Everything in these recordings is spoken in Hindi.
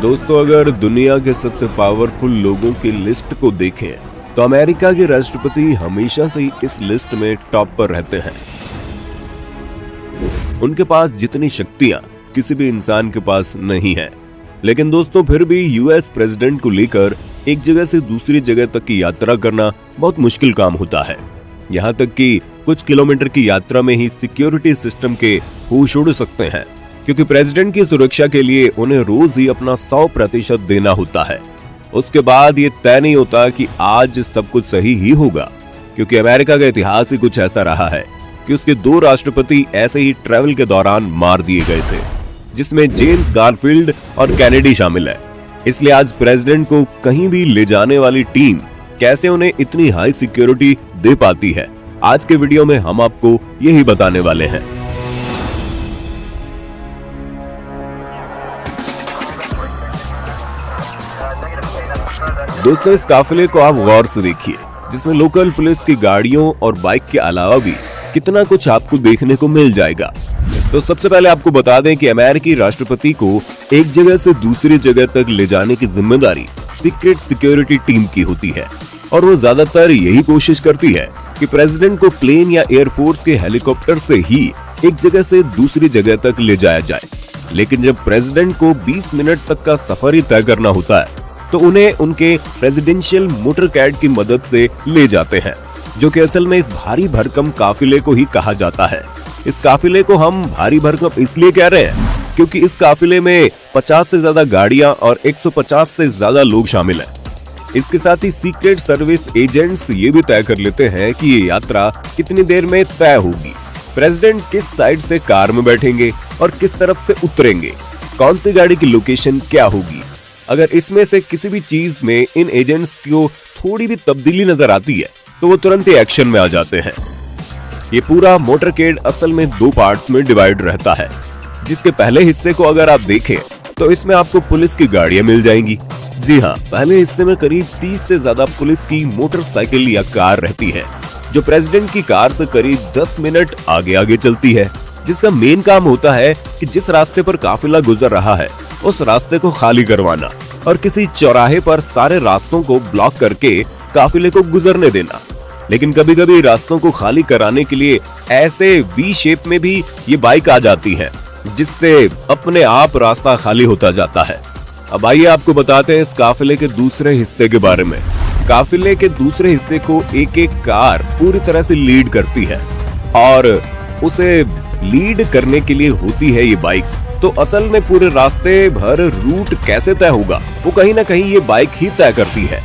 दोस्तों, अगर दुनिया के सबसे पावरफुल लोगों की लिस्ट को देखें तो अमेरिका के राष्ट्रपति हमेशा से ही इस लिस्ट में टॉप पर रहते हैं। उनके पास जितनी शक्तियां किसी भी इंसान के पास नहीं है, लेकिन दोस्तों फिर भी यूएस प्रेसिडेंट को लेकर एक जगह से दूसरी जगह तक की यात्रा करना बहुत मुश्किल काम होता है। यहाँ तक कि कुछ किलोमीटर की यात्रा में ही सिक्योरिटी सिस्टम के होश उड़ सकते हैं, क्योंकि प्रेसिडेंट की सुरक्षा के लिए उन्हें रोज ही अपना 100% देना होता है। उसके बाद ये तय नहीं होता कि आज सब कुछ सही ही होगा, क्योंकि अमेरिका का इतिहास ही कुछ ऐसा रहा है कि उसके 2 राष्ट्रपति ऐसे ही ट्रैवल के दौरान मार दिए गए थे, जिसमें जेम्स गारफील्ड और कैनेडी शामिल है। इसलिए आज प्रेसिडेंट को कहीं भी ले जाने वाली टीम कैसे उन्हें इतनी हाई सिक्योरिटी दे पाती है, आज के वीडियो में हम आपको यही बताने वाले हैं। दोस्तों, इस काफिले को आप गौर से देखिए, जिसमें लोकल पुलिस की गाड़ियों और बाइक के अलावा भी कितना कुछ आपको देखने को मिल जाएगा। तो सबसे पहले आपको बता दें कि अमेरिकी राष्ट्रपति को एक जगह से दूसरी जगह तक ले जाने की जिम्मेदारी सीक्रेट सिक्योरिटी टीम की होती है, और वो ज्यादातर यही कोशिश करती है कि प्रेसिडेंट को प्लेन या एयरफोर्स के हेलीकॉप्टर से ही एक जगह से दूसरी जगह तक ले जाया जाए। लेकिन जब प्रेसिडेंट को 20 मिनट तक का सफर ही तय करना होता है, तो उन्हें उनके प्रेसिडेंशियल मोटरकैड की मदद से ले जाते हैं, जो कि असल में इस भारी भरकम काफिले को ही कहा जाता है। इस काफिले को हम भारी भरकम इसलिए कह रहे हैं क्योंकि इस काफिले में 50 से ज्यादा गाड़ियां और 150 से ज्यादा लोग शामिल हैं। इसके साथ ही सीक्रेट सर्विस एजेंट्स ये भी तय कर लेते हैं कि ये यात्रा कितनी देर में तय होगी, प्रेसिडेंट किस साइड से कार में बैठेंगे और किस तरफ से उतरेंगे, कौन सी गाड़ी की लोकेशन क्या होगी। अगर इसमें से किसी भी चीज में इन एजेंट्स को थोड़ी भी तब्दीली नजर आती है तो वो तुरंत ही एक्शन में आ जाते हैं। ये पूरा मोटरकेड असल में 2 पार्ट्स में डिवाइड रहता है, जिसके पहले हिस्से को अगर आप देखें तो इसमें आपको पुलिस की गाड़ियां मिल जाएंगी। जी हाँ, पहले हिस्से में करीब 30 से ज्यादा पुलिस की मोटरसाइकिल या कार रहती है, जो प्रेसिडेंट की कार से करीब 10 मिनट आगे आगे चलती है, जिसका मेन काम होता है कि जिस रास्ते पर काफिला गुजर रहा है उस रास्ते को खाली करवाना और किसी चौराहे पर सारे रास्तों को ब्लॉक करके काफिले को गुजरने देना। लेकिन कभी कभी रास्तों को खाली कराने के लिए ऐसे वी शेप में भी ये बाइक आ जाती है, जिससे अपने आप रास्ता खाली होता जाता है। अब आइए आपको बताते हैं इस काफिले के दूसरे हिस्से के बारे में। काफिले के दूसरे हिस्से को एक एक कार पूरी तरह से लीड करती है, और उसे लीड करने के लिए होती है ये बाइक। तो असल में पूरे रास्ते भर रूट कैसे तय होगा वो कहीं ना कहीं ये बाइक ही तय करती है।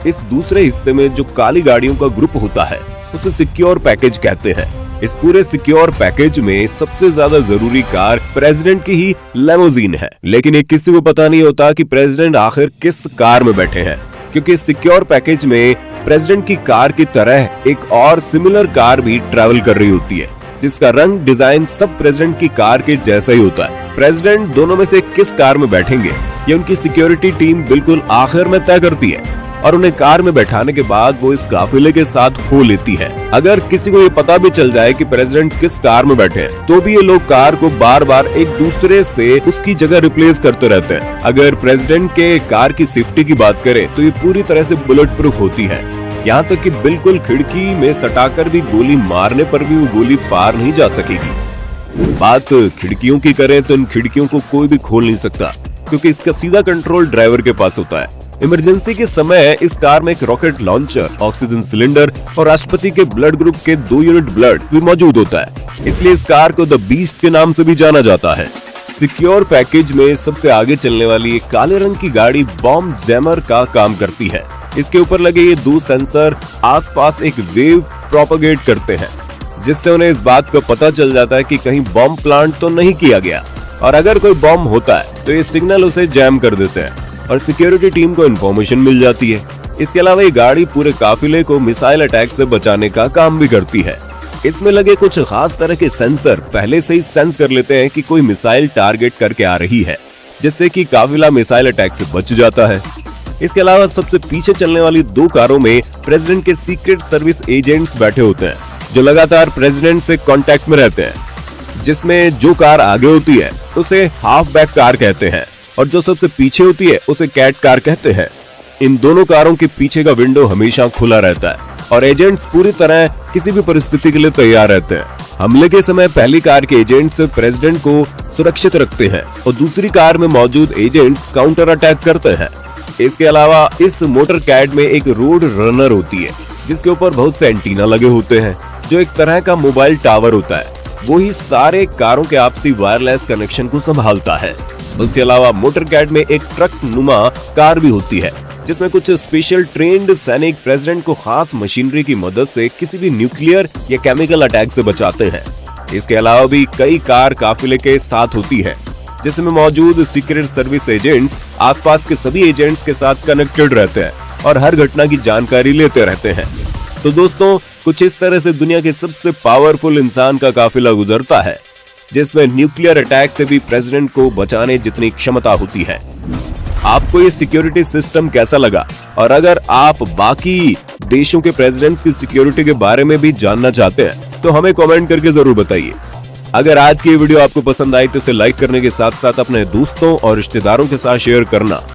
इस दूसरे हिस्से में जो काली गाड़ियों का ग्रुप होता है उसे सिक्योर पैकेज कहते हैं। इस पूरे सिक्योर पैकेज में सबसे ज्यादा जरूरी कार प्रेसिडेंट की ही लेमोजीन है, लेकिन ये किसी को पता नहीं होता कि प्रेसिडेंट आखिर किस कार में बैठे हैं, क्योंकि इस सिक्योर पैकेज में प्रेसिडेंट की कार की तरह एक और सिमिलर कार भी ट्रैवल कर रही होती है, जिसका रंग डिजाइन सब प्रेसिडेंट की कार के जैसा ही होता है। प्रेसिडेंट दोनों में से किस कार में बैठेंगे ये उनकी सिक्योरिटी टीम बिल्कुल आखिर में तय करती है, और उन्हें कार में बैठाने के बाद वो इस काफिले के साथ हो लेती है। अगर किसी को ये पता भी चल जाए कि प्रेसिडेंट किस कार में बैठे हैं, तो भी ये लोग कार को बार बार एक दूसरे से उसकी जगह रिप्लेस करते रहते हैं। अगर प्रेसिडेंट के कार की सेफ्टी की बात करें तो ये पूरी तरह से बुलेट प्रूफ होती है, यहाँ तक कि बिल्कुल खिड़की में सटाकर भी गोली मारने पर भी वो गोली पार नहीं जा सकेगी। बात खिड़कियों की करें तो इन खिड़कियों को कोई भी खोल नहीं सकता, क्योंकि इसका सीधा कंट्रोल ड्राइवर के पास होता है। इमरजेंसी के समय इस कार में एक रॉकेट लॉन्चर, ऑक्सीजन सिलेंडर और राष्ट्रपति के ब्लड ग्रुप के 2 यूनिट ब्लड भी मौजूद होता है, इसलिए इस कार को द बीस्ट के नाम से भी जाना जाता है। सिक्योर पैकेज में सबसे आगे चलने वाली एक काले रंग की गाड़ी बॉम्ब जैमर का काम करती है। इसके ऊपर लगे ये 2 सेंसर आसपास एक वेव प्रोपेगेट करते हैं, जिससे उन्हें इस बात को पता चल जाता है कि कहीं बॉम्ब प्लांट तो नहीं किया गया, और अगर कोई बॉम्ब होता है तो ये सिग्नल उसे जैम कर देते हैं और सिक्योरिटी टीम को इन्फॉर्मेशन मिल जाती है। इसके अलावा ये गाड़ी पूरे काफिले को मिसाइल अटैक से बचाने का काम भी करती है। इसमें लगे कुछ खास तरह के सेंसर पहले से ही सेंस कर लेते हैं कि कोई मिसाइल टारगेट करके आ रही है, जिससे कि काफिला मिसाइल अटैक से बच जाता है। इसके अलावा सबसे पीछे चलने वाली 2 कारों में प्रेसिडेंट के सीक्रेट सर्विस एजेंट्स बैठे होते हैं, जो लगातार प्रेसिडेंट से कांटेक्ट में रहते हैं। जिसमें जो कार आगे होती है उसे हाफ बैक कार कहते हैं, और जो सबसे पीछे होती है उसे कैट कार कहते हैं। इन दोनों कारों के पीछे का विंडो हमेशा खुला रहता है और एजेंट्स पूरी तरह किसी भी परिस्थिति के लिए तैयार रहते हैं। हमले के समय पहली कार के एजेंट्स प्रेसिडेंट को सुरक्षित रखते हैं और दूसरी कार में मौजूद एजेंट्स काउंटर अटैक करते हैं। इसके अलावा इस मोटर कैट में एक रोड रनर होती है जिसके ऊपर बहुत से एंटीना लगे होते हैं जो एक तरह का मोबाइल टावर होता है। वो ही सारे कारों के आपसी वायरलेस कनेक्शन को संभालता है। उसके अलावा मोटर कैट में एक ट्रक नुमा कार भी होती है जिसमें कुछ स्पेशल ट्रेन्ड सैनिक प्रेसिडेंट को खास मशीनरी की मदद से किसी भी न्यूक्लियर या केमिकल अटैक से बचाते हैं। इसके अलावा भी कई कार काफिले के साथ होती है जिसमें मौजूद सीक्रेट सर्विस एजेंट्स आसपास के सभी एजेंट्स के साथ कनेक्टेड रहते हैं और हर घटना की जानकारी लेते रहते हैं। तो दोस्तों, कुछ इस तरह से दुनिया के सबसे पावरफुल इंसान का काफिला गुजरता है जिसमें न्यूक्लियर अटैक से भी प्रेसिडेंट को बचाने जितनी क्षमता होती है। आपको ये सिक्योरिटी सिस्टम कैसा लगा? और अगर आप बाकी देशों के प्रेसिडेंट्स की सिक्योरिटी के बारे में भी जानना चाहते हैं तो हमें कमेंट करके जरूर बताइए। अगर आज की वीडियो आपको पसंद आई तो इसे लाइक करने के साथ साथ अपने दोस्तों और रिश्तेदारों के साथ शेयर करना